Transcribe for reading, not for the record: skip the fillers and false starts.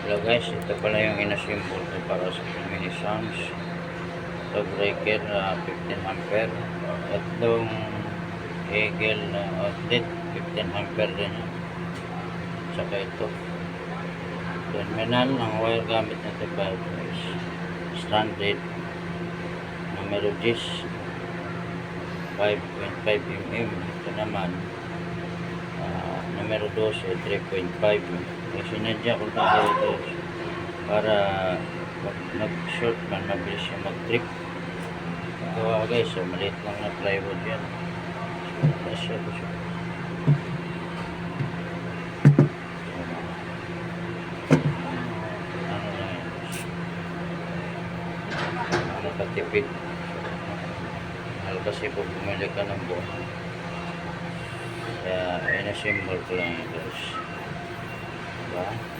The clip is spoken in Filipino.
Hello guys, ito pala yung ina-symbol ko para sa mini sounds. Ito breaker 15 ampere. Itong Eagle outlet 15 ampere din. Saka ito. Terminal ng wire gamit na ito is standard numero 10 5.5 mm. Ito naman numero 12 3.5 mm. Sinadya ko na ito para pag nag-short man mabilis siya mag-trip. Ito guys, so maliit lang na plywood yan. So, katipid. Mahal kasi po bumili ka ng buo. Kaya ina-symbol ko lang yun guys. Diba?